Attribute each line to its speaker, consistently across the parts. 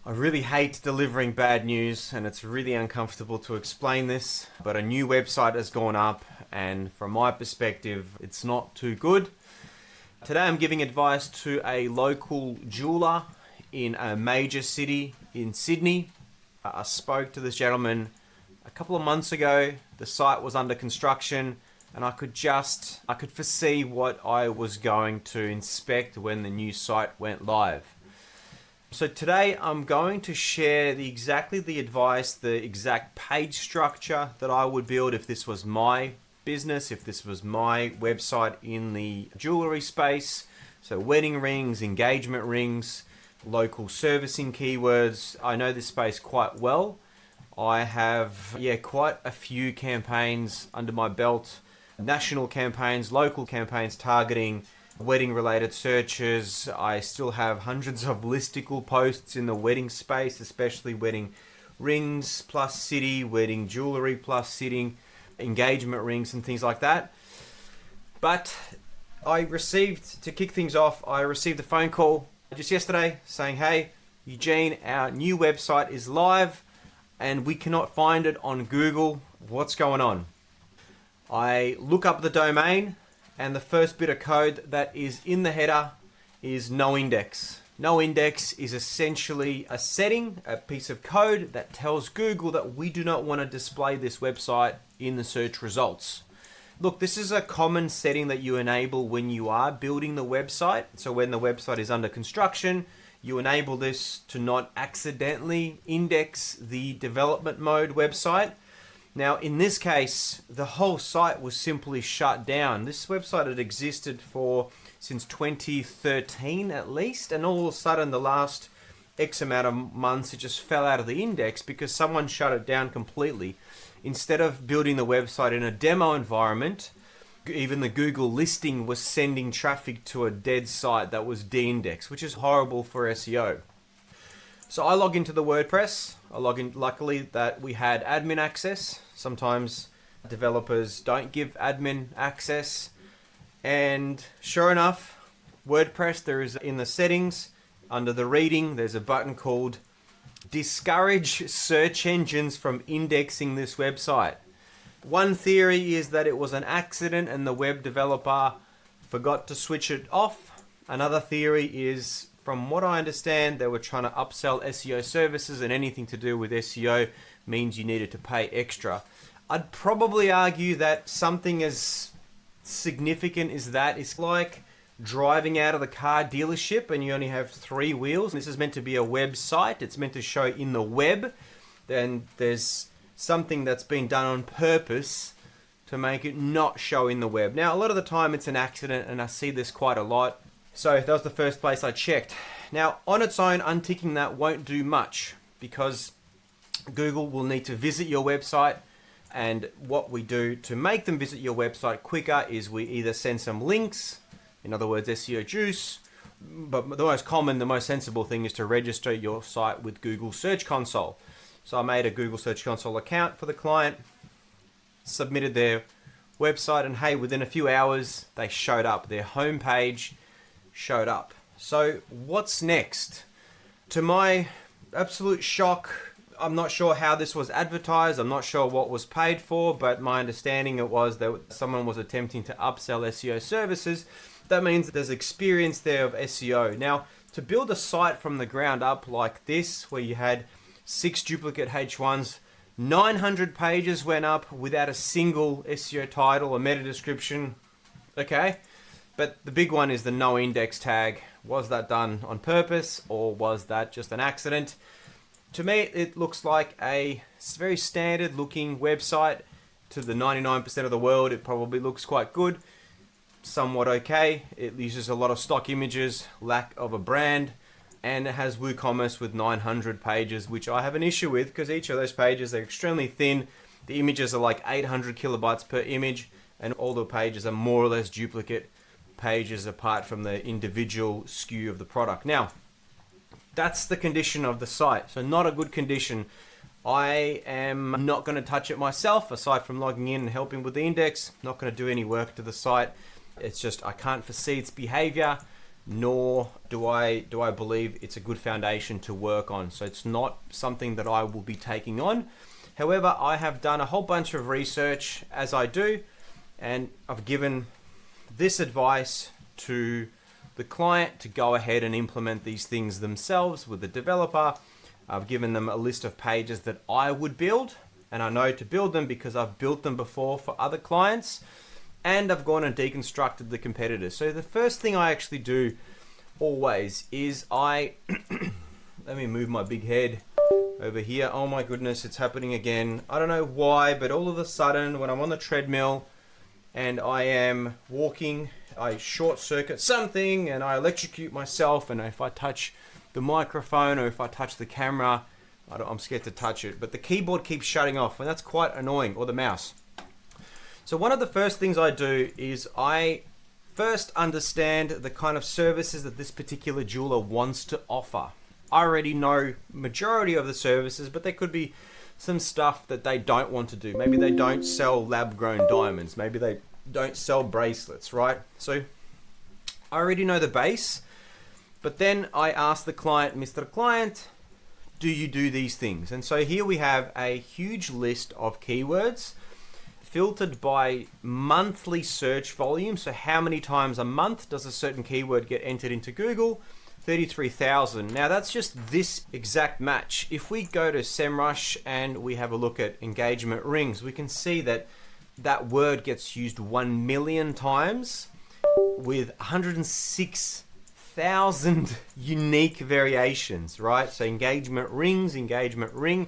Speaker 1: I really hate delivering bad news, and it's really uncomfortable to explain this, but a new website has gone up, and from my perspective, it's not too good. Today I'm giving advice to a local jeweler in a major city in Sydney. I spoke to this gentleman a couple of months ago. The site was under construction, and I could foresee what I was going to inspect when the new site went live. So today I'm going to share the advice, the exact page structure that I would build if this was my business, if this was my website in the jewelry space. So wedding rings, engagement rings, local servicing keywords. I know this space quite well. I have quite a few campaigns under my belt, national campaigns, local campaigns targeting wedding related searches. I still have hundreds of listicle posts in the wedding space, especially wedding rings plus city, wedding jewelry plus city, engagement rings and things like that. But to kick things off, I received a phone call just yesterday saying, hey, Eugene, our new website is live and we cannot find it on Google. What's going on? I look up the domain, and the first bit of code that is in the header is noindex. Noindex is essentially a setting, a piece of code that tells Google that we do not want to display this website in the search results. Look, this is a common setting that you enable when you are building the website. So when the website is under construction, you enable this to not accidentally index the development mode website. Now, in this case, the whole site was simply shut down. This website had existed since 2013 at least, and all of a sudden, the last X amount of months, it just fell out of the index because someone shut it down completely. Instead of building the website in a demo environment, even the Google listing was sending traffic to a dead site that was de-indexed, which is horrible for SEO. So I log into the WordPress. Luckily that we had admin access. Sometimes developers don't give admin access. And sure enough, WordPress, there is in the settings, under the reading, there's a button called Discourage search engines from indexing this website. One theory is that it was an accident and the web developer forgot to switch it off. Another theory is, from what I understand, they were trying to upsell SEO services, and anything to do with SEO means you needed to pay extra. I'd probably argue that something as significant as that is like driving out of the car dealership and you only have 3 wheels. This is meant to be a website. It's meant to show in the web. Then there's something that's been done on purpose to make it not show in the web. Now, a lot of the time it's an accident, and I see this quite a lot. So that was the first place I checked. Now, on its own, unticking that won't do much because Google will need to visit your website. And what we do to make them visit your website quicker is we either send some links, in other words, SEO juice. But the most common, the most sensible thing is to register your site with Google Search Console. So I made a Google Search Console account for the client, submitted their website, and hey, within a few hours, they showed up. Their homepage showed up. So what's next? To my absolute shock, I'm not sure how this was advertised. I'm not sure what was paid for, but my understanding it was that someone was attempting to upsell SEO services. That means that there's experience there of SEO. Now, to build a site from the ground up like this, where you had 6 duplicate H1s, 900 pages went up without a single SEO title or meta description. Okay. But the big one is the no index tag. Was that done on purpose, or was that just an accident? To me, it looks like a very standard looking website. To the 99% of the world, it probably looks quite good, somewhat okay. It uses a lot of stock images, lack of a brand, and it has WooCommerce with 900 pages, which I have an issue with because each of those pages are extremely thin. The images are like 800 kilobytes per image, and all the pages are more or less duplicate pages apart from the individual SKU of the product. Now, that's the condition of the site. So not a good condition. I am not going to touch it myself, aside from logging in and helping with the index. Not going to do any work to the site. It's just I can't foresee its behavior. nor do I believe it's a good foundation to work on. So it's not something that I will be taking on. However, I have done a whole bunch of research, as I do, and I've given this advice to the client to go ahead and implement these things themselves with the developer. I've given them a list of pages that I would build, and I know to build them because I've built them before for other clients, and I've gone and deconstructed the competitors. So the first thing I actually do always is let me move my big head over here. Oh my goodness, it's happening again. I don't know why, but all of a sudden when I'm on the treadmill and I am walking, I short circuit something and I electrocute myself, and if I touch the microphone or if I touch the camera, I'm scared to touch it, but the keyboard keeps shutting off, and that's quite annoying, or the mouse. So one of the first things I do is I first understand the kind of services that this particular jeweler wants to offer. I already know majority of the services, but there could be some stuff that they don't want to do. Maybe they don't sell lab-grown diamonds. Maybe they don't sell bracelets, right? So I already know the base, but then I ask the client, Mr. Client, do you do these things? And so here we have a huge list of keywords filtered by monthly search volume. So how many times a month does a certain keyword get entered into Google? 33,000. Now that's just this exact match. If we go to SEMrush and we have a look at engagement rings, we can see that that word gets used 1 million times with 106,000 unique variations, right? So engagement rings, engagement ring,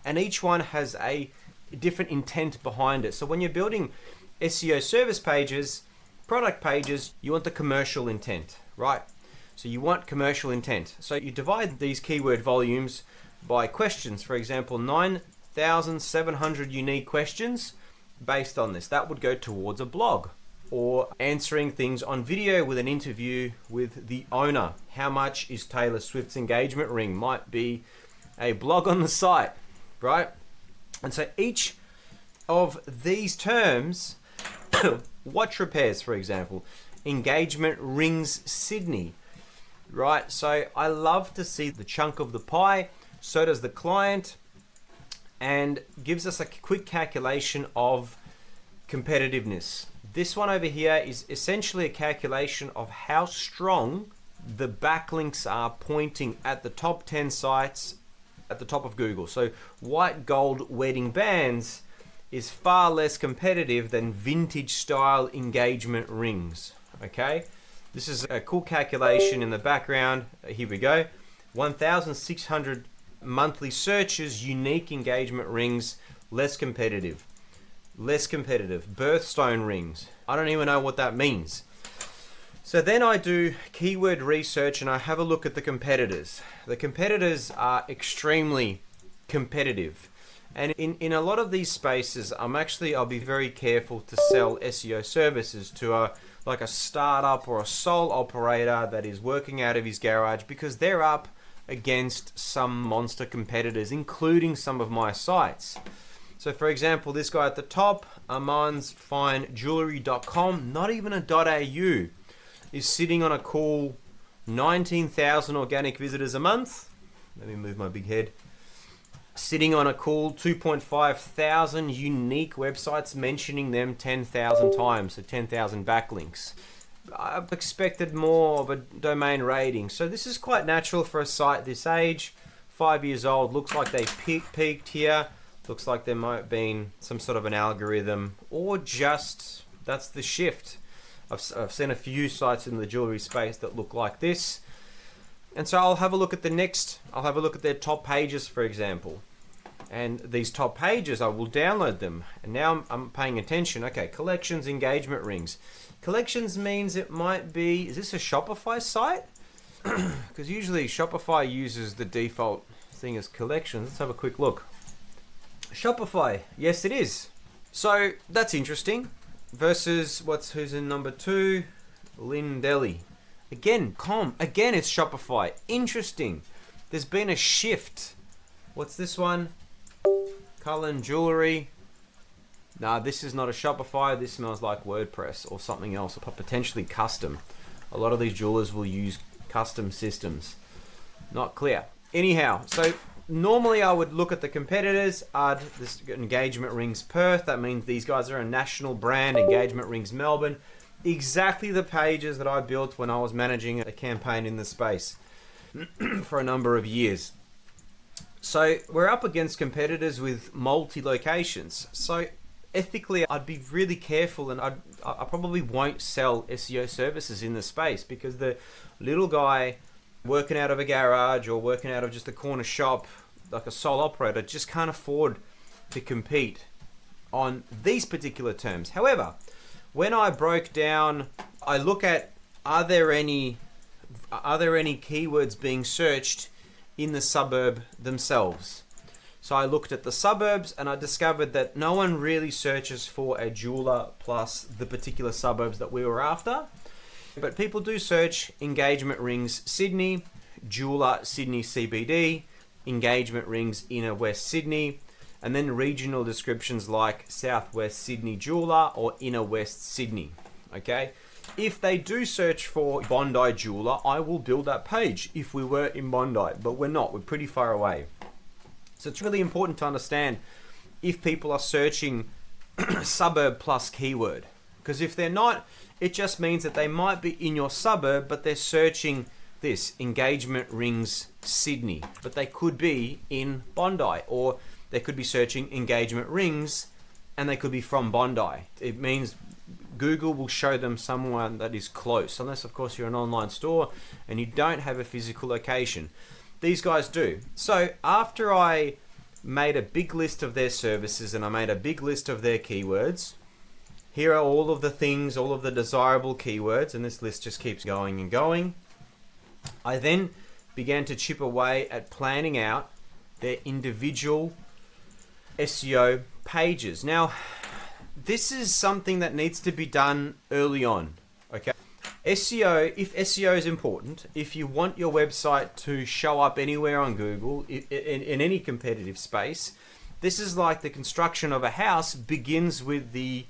Speaker 1: and each one has a different intent behind it. So when you're building SEO service pages, product pages, you want the commercial intent, right? So you want commercial intent. So you divide these keyword volumes by questions. For example, 9,700 unique questions based on this. That would go towards a blog, or answering things on video with an interview with the owner. How much is Taylor Swift's engagement ring? Might be a blog on the site, right? And so each of these terms, watch repairs, for example, engagement rings Sydney, right? So I love to see the chunk of the pie. So does the client, and gives us a quick calculation of competitiveness. This one over here is essentially a calculation of how strong the backlinks are pointing at the top 10 sites at the top of Google. So white gold wedding bands is far less competitive than vintage style engagement rings. Okay, this is a cool calculation in the background. Here we go. 1,600 monthly searches, unique engagement rings, less competitive. Less competitive. Birthstone rings. I don't even know what that means. So then I do keyword research and I have a look at the competitors. The competitors are extremely competitive. And in a lot of these spaces, I'll be very careful to sell SEO services to like a startup or a sole operator that is working out of his garage, because they're up against some monster competitors, including some of my sites. So for example, this guy at the top, amansfinejewelry.com, not even a .au, is sitting on a cool 19,000 organic visitors a month. Let me move my big head. Sitting on a cool 2.5 thousand unique websites, mentioning them 10,000 times, so 10,000 backlinks. I've expected more of a domain rating. So this is quite natural for a site this age, 5 years old. Looks like they peaked here. Looks like there might have been some sort of an algorithm, or just that's the shift. I've seen a few sites in the jewelry space that look like this. And so I'll have a look at their top pages, for example. And these top pages, I will download them. And now I'm paying attention. Okay, collections, engagement rings. Collections means it might be, is this a Shopify site? Because usually Shopify uses the default thing as collections. Let's have a quick look. Shopify, yes it is. So that's interesting. Versus who's in number 2? Lindelli. Again it's Shopify. Interesting. There's been a shift. What's this one? Cullen Jewelry. Nah, this is not a Shopify. This smells like WordPress or something else, or potentially custom. a lot of these jewelers will use custom systems. Not clear. Anyhow, so normally I would look at the competitors. This Engagement Rings Perth, that means these guys are a national brand. Engagement Rings Melbourne, exactly the pages that I built when I was managing a campaign in the space for a number of years. So we're up against competitors with multi-locations. So ethically, I'd be really careful, and I probably won't sell SEO services in the space, because the little guy working out of a garage or working out of just a corner shop, like a sole operator, just can't afford to compete on these particular terms. However, when I broke down, I look at, are there any keywords being searched in the suburb themselves? So I looked at the suburbs and I discovered that no one really searches for a jeweler plus the particular suburbs that we were after. But people do search engagement rings Sydney, jeweler Sydney CBD, engagement rings inner West Sydney, and then regional descriptions like Southwest Sydney jeweler or inner West Sydney. Okay. If they do search for Bondi jeweler, I will build that page if we were in Bondi, but we're not. We're pretty far away. So it's really important to understand if people are searching suburb plus keyword. Because if they're not, it just means that they might be in your suburb, but they're searching this, engagement rings Sydney. But they could be in Bondi, or they could be searching engagement rings and they could be from Bondi. It means Google will show them someone that is close, unless of course you're an online store and you don't have a physical location. These guys do. So after I made a big list of their services and I made a big list of their keywords, here are all of the things, all of the desirable keywords, and this list just keeps going and going. I then began to chip away at planning out their individual SEO pages. Now, this is something that needs to be done early on, okay? SEO, if SEO is important, if you want your website to show up anywhere on Google, in any competitive space, this is like the construction of a house begins with the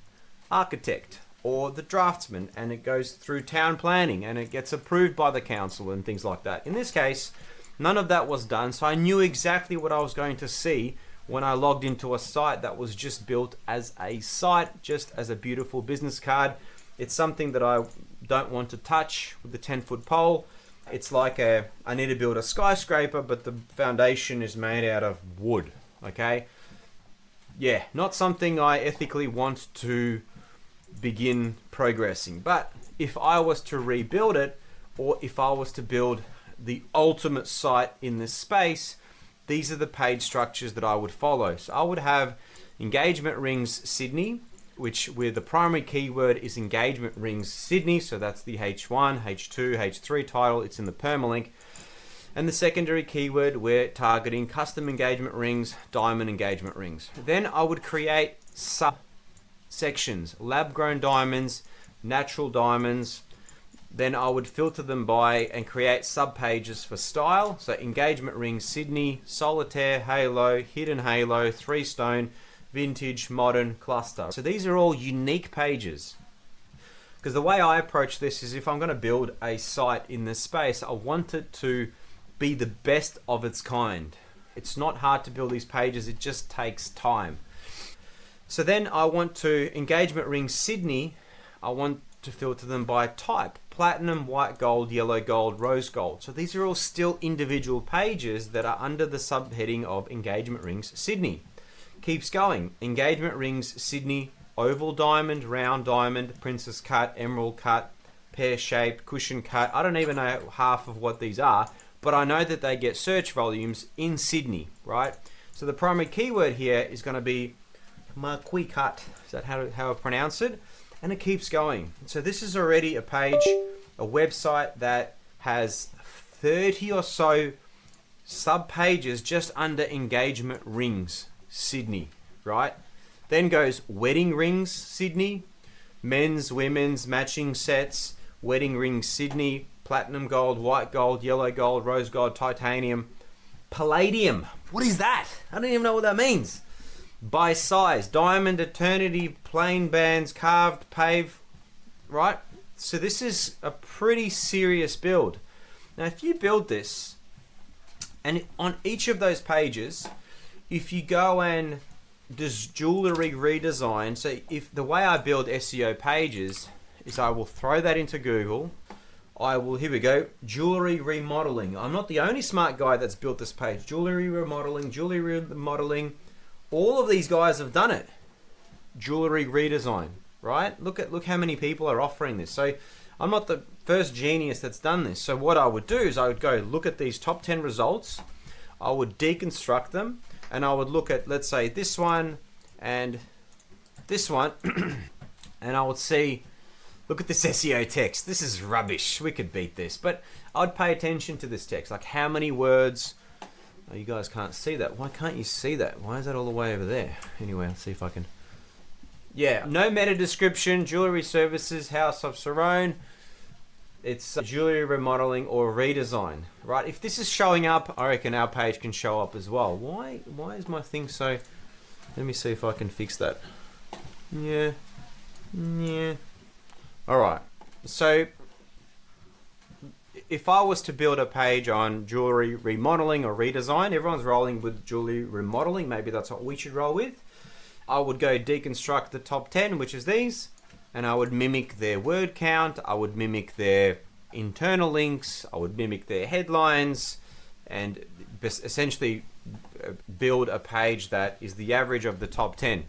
Speaker 1: architect or the draftsman, and it goes through town planning and it gets approved by the council and things like that. In this case, none of that was done, so I knew exactly what I was going to see when I logged into a site that was just built as a site, just as a beautiful business card. It's something that I don't want to touch with the 10-foot pole. It's like I need to build a skyscraper, but the foundation is made out of wood, okay? Yeah, not something I ethically want to begin progressing. But if I was to rebuild it, or if I was to build the ultimate site in this space, these are the page structures that I would follow. So I would have engagement rings Sydney, which where the primary keyword is engagement rings Sydney. So that's the H1, H2, H3 title. It's in the permalink. And the secondary keyword, we're targeting custom engagement rings, diamond engagement rings. Then I would create subsections, lab grown diamonds, natural diamonds. Then I would filter them by and create sub pages for style. So engagement rings Sydney, solitaire, halo, hidden halo, 3 stone, vintage, modern, cluster. So these are all unique pages. Because the way I approach this is, if I'm going to build a site in this space, I want it to be the best of its kind. It's not hard to build these pages, it just takes time. So then I want to engagement ring Sydney, I want to filter them by type: platinum, white gold, yellow gold, rose gold. So these are all still individual pages that are under the subheading of engagement rings Sydney. Keeps going. Engagement rings Sydney, oval diamond, round diamond, princess cut, emerald cut, pear shaped, cushion cut. I don't even know half of what these are, but I know that they get search volumes in Sydney, right? So the primary keyword here is going to be marquee cut. Is that how I pronounce it? And it keeps going. So this is already a page, a website that has 30 or so sub pages just under engagement rings Sydney, right? Then goes wedding rings Sydney, men's, women's, matching sets, wedding rings Sydney, platinum gold, white gold, yellow gold, rose gold, titanium, palladium. What is that? I don't even know what that means. By size, diamond, eternity, plain bands, carved, pave, right? So this is a pretty serious build. Now, if you build this, and on each of those pages, if you go and does jewelry redesign, so if the way I build SEO pages is I will throw that into Google. Here we go, jewelry remodeling. I'm not the only smart guy that's built this page. Jewelry remodeling. All of these guys have done it. Jewelry redesign, right? Look how many people are offering this. So I'm not the first genius that's done this. So what I would do is I would go look at these top 10 results. I would deconstruct them, and I would look at, let's say, this one and this one, and I would see, look at this SEO text. This is rubbish. We could beat this. But I'd pay attention to this text, like how many words. Oh, you guys can't see that. Why can't you see that? Why is that all the way over there? Anyway, let's see if I can. Yeah, no meta description, jewelry services, House of Sarone. It's jewelry remodeling or redesign, right? If this is showing up, I reckon our page can show up as well. Why is my thing so... Let me see if I can fix that. Yeah. All right. So if I was to build a page on jewelry remodeling or redesign, everyone's rolling with jewelry remodeling. Maybe that's what we should roll with. I would go deconstruct the top 10, which is these, and I would mimic their word count. I would mimic their internal links. I would mimic their headlines, and essentially build a page that is the average of the top 10.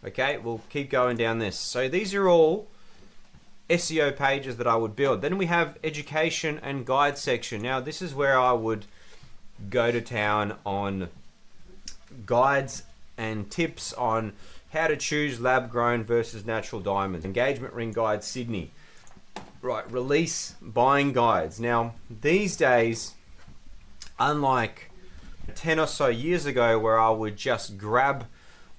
Speaker 1: Okay, we'll keep going down this. So these are all SEO pages that I would build. Then we have education and guide section. Now this is where I would go to town on guides and tips on how to choose lab grown versus natural diamonds. Engagement ring guide Sydney. Right, release buying guides. Now these days, unlike 10 or so years ago where I would just grab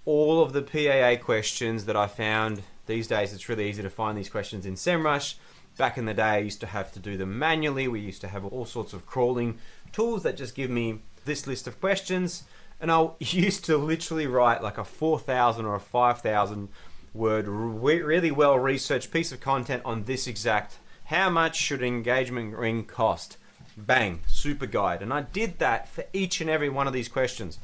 Speaker 1: all of the PAA questions that I found. These days it's really easy to find these questions in SEMrush. Back in the day I used to have to do them manually. We used to have all sorts of crawling tools that just give me this list of questions, and I used to literally write like a 4,000 or a 5,000 word really well researched piece of content on this exact, how much should an engagement ring cost? Bang, super guide. And I did that for each and every one of these questions.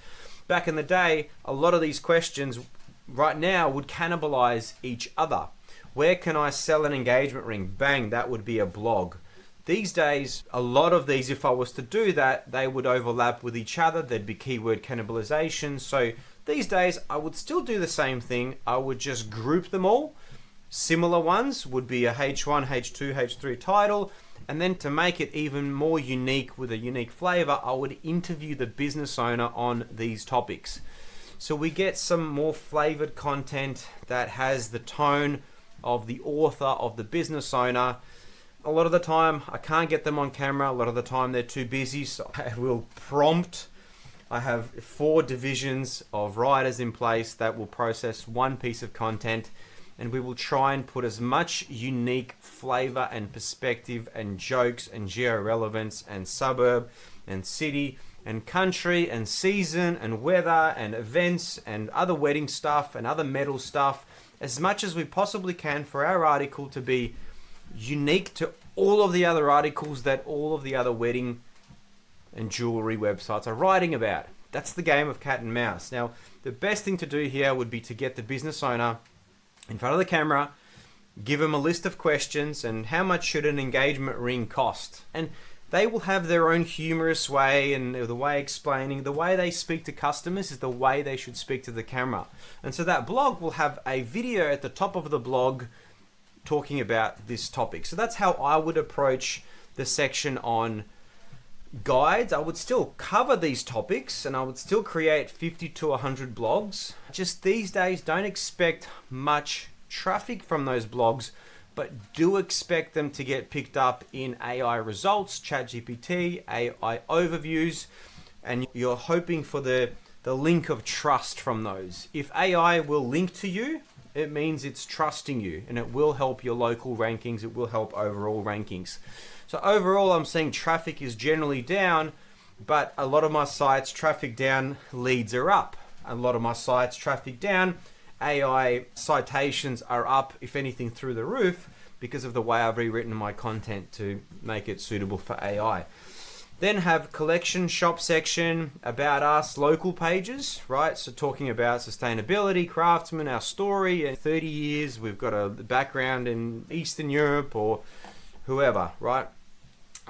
Speaker 1: Back in the day, a lot of these questions right now would cannibalize each other. Where can I sell an engagement ring? Bang, that would be a blog. These days, a lot of these, if I was to do that, they would overlap with each other. There'd be keyword cannibalization. So these days, I would still do the same thing. I would just group them all. Similar ones would be a H1, H2, H3 title. And then to make it even more unique with a unique flavor, I would interview the business owner on these topics. So we get some more flavored content that has the tone of the author, of the business owner. A lot of the time I can't get them on camera. A lot of the time they're too busy, so I will prompt. I have 4 divisions of writers in place that will process one piece of content, and we will try and put as much unique flavor and perspective and jokes and geo-relevance and suburb and city and country and season and weather and events and other wedding stuff and other metal stuff, as much as we possibly can for our article to be unique to all of the other articles that all of the other wedding and jewelry websites are writing about. That's the game of cat and mouse. Now, the best thing to do here would be to get the business owner in front of the camera, give them a list of questions and how much should an engagement ring cost? And they will have their own humorous way, and the way explaining, the way they speak to customers is the way they should speak to the camera. And so that blog will have a video at the top of the blog talking about this topic. So that's how I would approach the section on guides. I would still cover these topics and I would still create 50 to 100 blogs. Just these days, don't expect much traffic from those blogs, but do expect them to get picked up in AI results, ChatGPT, AI overviews, and you're hoping for the link of trust from those. If AI will link to you, it means it's trusting you, and it will help your local rankings. It will help overall rankings. So overall, I'm seeing traffic is generally down, but a lot of my sites, traffic down, leads are up. A lot of my sites, traffic down, AI citations are up, if anything, through the roof. because of the way I've rewritten my content to make it suitable for AI. Then have collection, shop section, about us, local pages, right? So talking about sustainability, craftsmen, our story, in 30 years, we've got a background in Eastern Europe or whoever, right?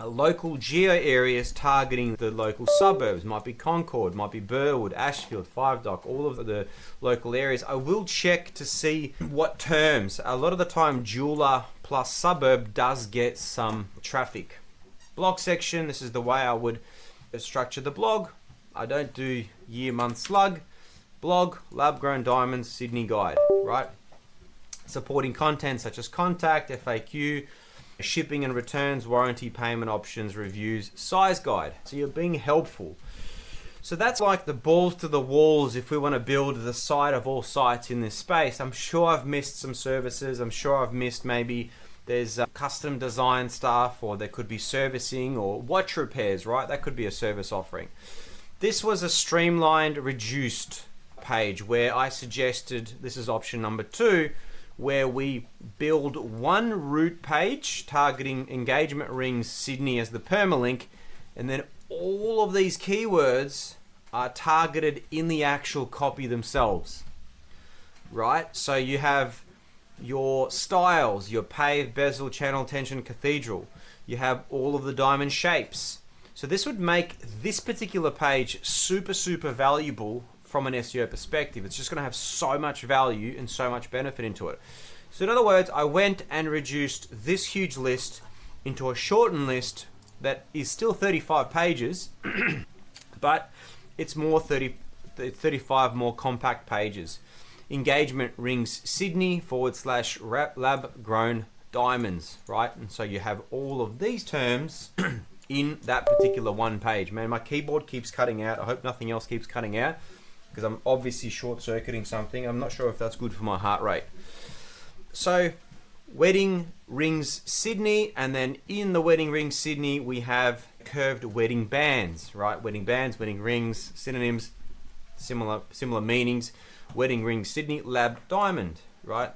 Speaker 1: Local geo areas targeting the local suburbs, might be Concord, might be Burwood, Ashfield, Five Dock, all of the local areas. I will check to see what terms. A lot of the time, jeweler plus suburb does get some traffic. Blog section, this is the way I would structure the blog. I don't do year, month, slug. Blog, lab grown diamonds, Sydney guide, right? Supporting content such as contact, FAQ, shipping and returns, warranty, payment options, reviews, size guide. So you're being helpful. So that's like the balls to the walls if we want to build the site of all sites in this space. I'm sure I've missed some services. I'm sure I've missed maybe there's custom design stuff, or there could be servicing or watch repairs, right? That could be a service offering. This was a streamlined, reduced page where I suggested, this is option number 2, where we build one root page targeting engagement rings Sydney as the permalink, and then all of these keywords are targeted in the actual copy themselves, right? So you have your styles, your paved, bezel, channel, tension, cathedral. You have all of the diamond shapes. So this would make this particular page super, super valuable from an SEO perspective. It's just going to have so much value and so much benefit into it. So in other words, I went and reduced this huge list into a shortened list that is still 35 pages, but it's more 35 more compact pages. Engagement rings Sydney / lab grown diamonds, right? And so you have all of these terms in that particular one page. Man, my keyboard keeps cutting out. I hope nothing else keeps cutting out, because I'm obviously short-circuiting something. I'm not sure if that's good for my heart rate. So, wedding rings Sydney, and then in the wedding rings Sydney, we have curved wedding bands, right? Wedding bands, wedding rings, synonyms, similar meanings. Wedding ring Sydney, lab diamond, right?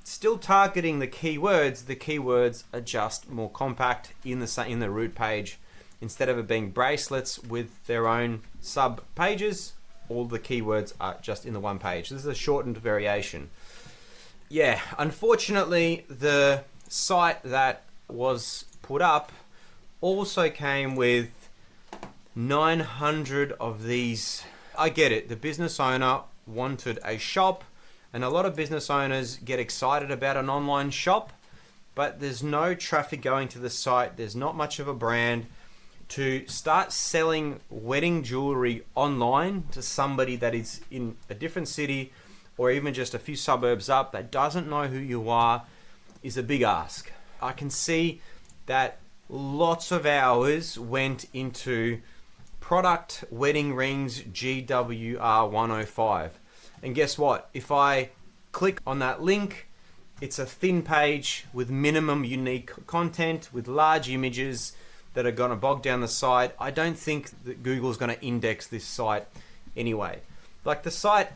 Speaker 1: Still targeting the keywords are just more compact in the root page. Instead of it being bracelets with their own sub pages, all the keywords are just in the one page. This is a shortened variation. Yeah, unfortunately, the site that was put up also came with 900 of these. I get it. The business owner wanted a shop, and a lot of business owners get excited about an online shop, but there's no traffic going to the site. There's not much of a brand. To start selling wedding jewelry online to somebody that is in a different city or even just a few suburbs up that doesn't know who you are is a big ask. I can see that lots of hours went into product wedding rings GWR 105. And guess what? If I click on that link, it's a thin page with minimum unique content with large images that are going to bog down the site. I don't think that Google's going to index this site anyway. Like, the site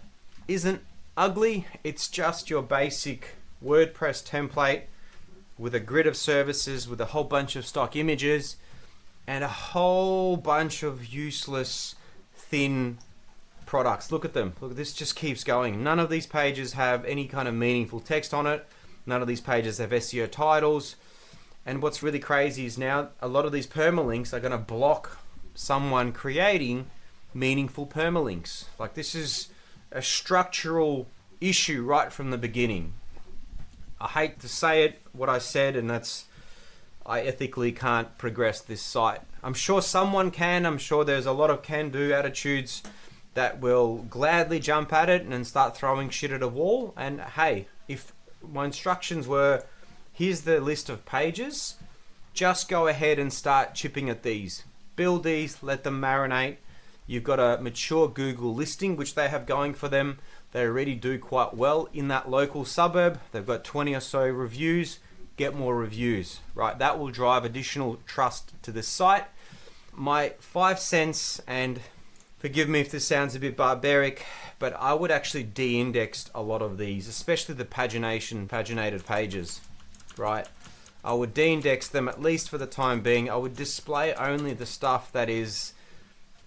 Speaker 1: isn't ugly. It's just your basic WordPress template with a grid of services with a whole bunch of stock images and a whole bunch of useless thin products. Look at them. Look, this just keeps going. None of these pages have any kind of meaningful text on it. None of these pages have SEO titles. And what's really crazy is now a lot of these permalinks are going to block someone creating meaningful permalinks. Like, this is a structural issue right from the beginning. I hate to say it, what I said, and that's, I ethically can't progress this site. I'm sure someone can. I'm sure there's a lot of can-do attitudes that will gladly jump at it and start throwing shit at a wall. And hey, if my instructions were, here's the list of pages, just go ahead and start chipping at these. Build these, let them marinate. You've got a mature Google listing, which they have going for them. They already do quite well in that local suburb. They've got 20 or so reviews. Get more reviews, right? That will drive additional trust to this site. My 5 cents, and forgive me if this sounds a bit barbaric, but I would actually de-index a lot of these, especially the paginated pages. right? I would de-index them, at least for the time being. I would display only the stuff that is,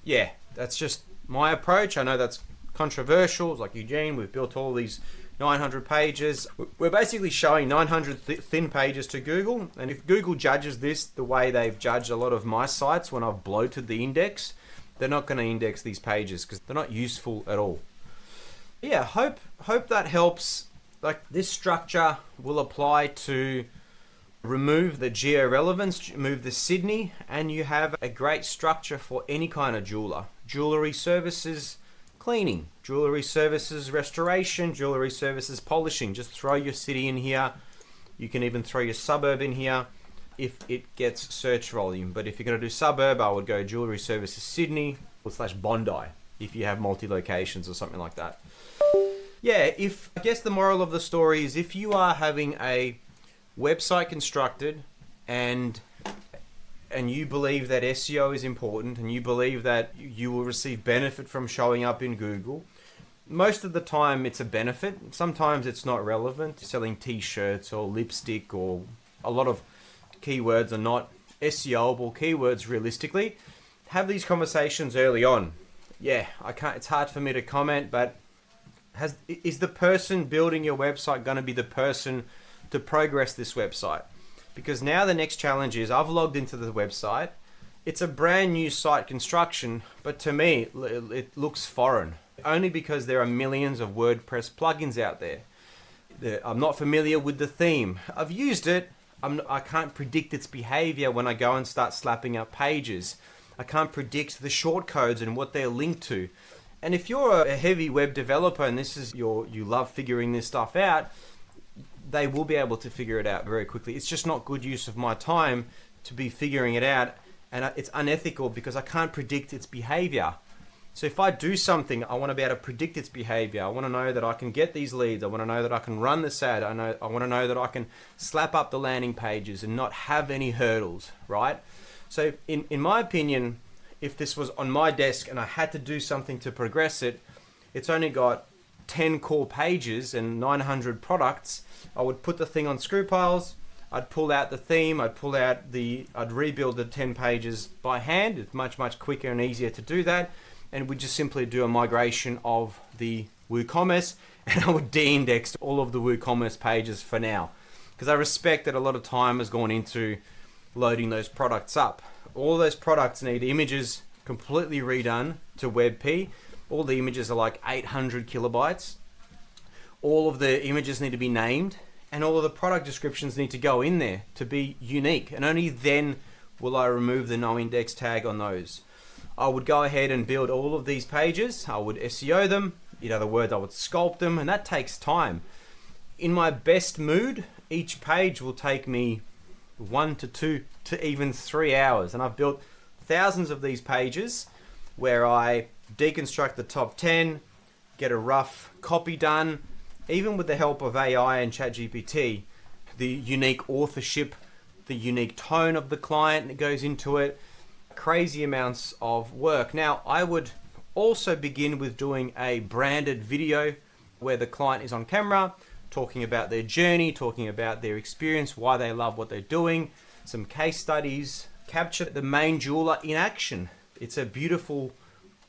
Speaker 1: yeah, that's just my approach. I know that's controversial. It's like, Eugene, we've built all these 900 pages. We're basically showing 900 thin pages to Google. And if Google judges this the way they've judged a lot of my sites when I've bloated the index, they're not going to index these pages because they're not useful at all. Yeah, hope that helps. Like, this structure will apply to remove the geo-relevance, remove the Sydney, and you have a great structure for any kind of jeweler. Jewelry services cleaning, jewelry services restoration, jewelry services polishing. Just throw your city in here. You can even throw your suburb in here if it gets search volume. But if you're going to do suburb, I would go jewelry services Sydney / Bondi if you have multi-locations or something like that. Yeah, I guess the moral of the story is, if you are having a website constructed and you believe that SEO is important and you believe that you will receive benefit from showing up in Google, most of the time it's a benefit. Sometimes it's not relevant. Selling t-shirts or lipstick or a lot of keywords are not SEOable keywords realistically. Have these conversations early on. Yeah, it's hard for me to comment, but is the person building your website going to be the person to progress this website? Because now the next challenge is, I've logged into the website. It's a brand new site construction, but to me, it looks foreign. Only because there are millions of WordPress plugins out there. I'm not familiar with the theme. I've used it. I can't predict its behavior when I go and start slapping up pages. I can't predict the shortcodes and what they're linked to. And if you're a heavy web developer and you love figuring this stuff out, they will be able to figure it out very quickly. It's just not good use of my time to be figuring it out, and it's unethical because I can't predict its behavior. So if I do something, I want to be able to predict its behavior. I want to know that I can get these leads. I want to know that I can run this ad. I want to know that I can slap up the landing pages and not have any hurdles, right? So in my opinion, if this was on my desk and I had to do something to progress it, it's only got 10 core pages and 900 products. I would put the thing on screw piles. I'd pull out the theme. I'd rebuild the 10 pages by hand. It's much, much quicker and easier to do that. And we'd just simply do a migration of the WooCommerce, and I would de-index all of the WooCommerce pages for now, because I respect that a lot of time has gone into loading those products up. All those products need images completely redone to WebP. All the images are like 800 kilobytes. All of the images need to be named, and all of the product descriptions need to go in there to be unique. And only then will I remove the no index tag on those. I would go ahead and build all of these pages. I would SEO them. In other words, I would sculpt them, and that takes time. In my best mood, each page will take me 1 to 2 to even 3 hours. And I've built thousands of these pages where I deconstruct the top 10, get a rough copy done, even with the help of AI and ChatGPT, the unique authorship, the unique tone of the client that goes into it, crazy amounts of work. Now, I would also begin with doing a branded video where the client is on camera, talking about their journey, talking about their experience, why they love what they're doing, some case studies, capture the main jeweler in action. It's a beautiful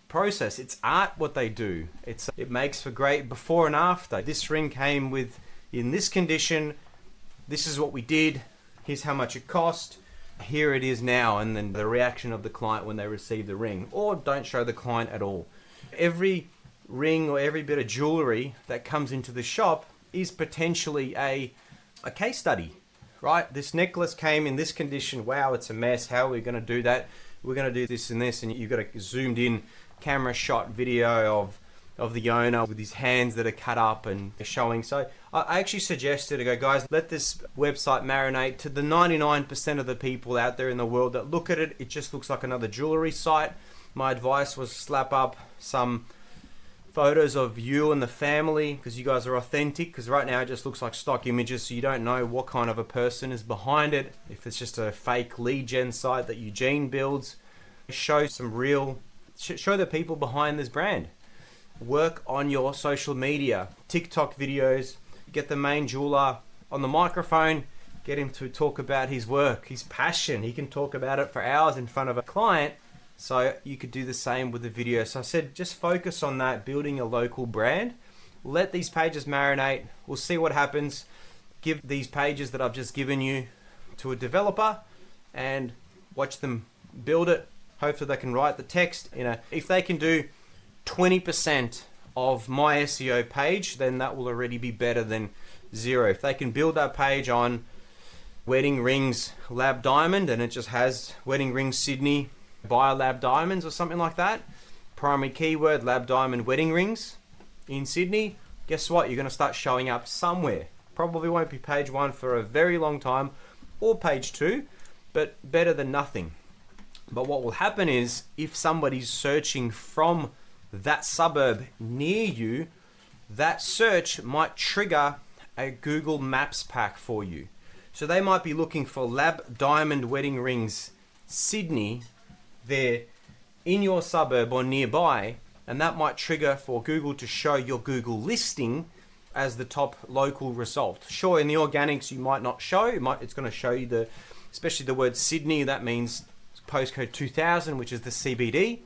Speaker 1: process. It's art what they do. It makes for great before and after. This ring came with in this condition. This is what we did. Here's how much it cost. Here it is now, and then the reaction of the client when they receive the ring, or don't show the client at all. Every ring or every bit of jewelry that comes into the shop is potentially a case study, right? This necklace came in this condition. Wow, it's a mess. How are we going to do that? We're going to do this and this, and you've got a zoomed in camera shot video of the owner with his hands that are cut up and showing. So I actually suggested to go, guys, let this website marinate. To the 99% of the people out there in the world that look at it, it just looks like another jewelry site. My advice was slap up some photos of you and the family, because you guys are authentic, because right now it just looks like stock images, so you don't know what kind of a person is behind it. If it's just a fake lead gen site that Eugene builds, show the people behind this brand. Work on your social media, TikTok videos, get the main jeweler on the microphone, get him to talk about his work, his passion. He can talk about it for hours in front of a client. So you could do the same with the video. So I said, just focus on that, building a local brand. Let these pages marinate. We'll see what happens. Give these pages that I've just given you to a developer and watch them build it. Hopefully they can write the text. If they can do 20% of my SEO page, then that will already be better than zero. If they can build that page on wedding rings lab diamond and it just has wedding rings Sydney buy lab diamonds or something like that, primary keyword lab diamond wedding rings in Sydney, guess what? You're going to start showing up somewhere. Probably won't be page 1 for a very long time, or page 2, but better than nothing. But what will happen is, if somebody's searching from that suburb near you, that search might trigger a Google Maps pack for you. So they might be looking for lab diamond wedding rings Sydney there in your suburb or nearby, and that might trigger for Google to show your Google listing as the top local result. Sure, in the organics you might not show, it's going to show you especially the word Sydney, that means postcode 2000, which is the CBD,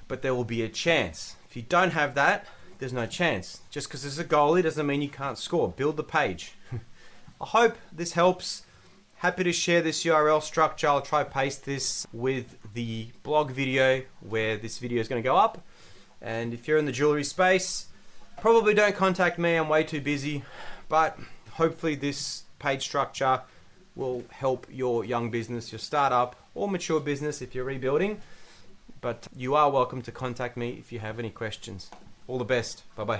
Speaker 1: but there will be a chance. If you don't have that, there's no chance. Just because there's a goalie doesn't mean you can't score. Build the page. I hope this helps. Happy to share this URL structure. I'll try paste this with the blog video where this video is going to go up. And if you're in the jewelry space, probably don't contact me. I'm way too busy. But hopefully this page structure will help your young business, your startup or mature business if you're rebuilding. But you are welcome to contact me if you have any questions. All the best. Bye-bye.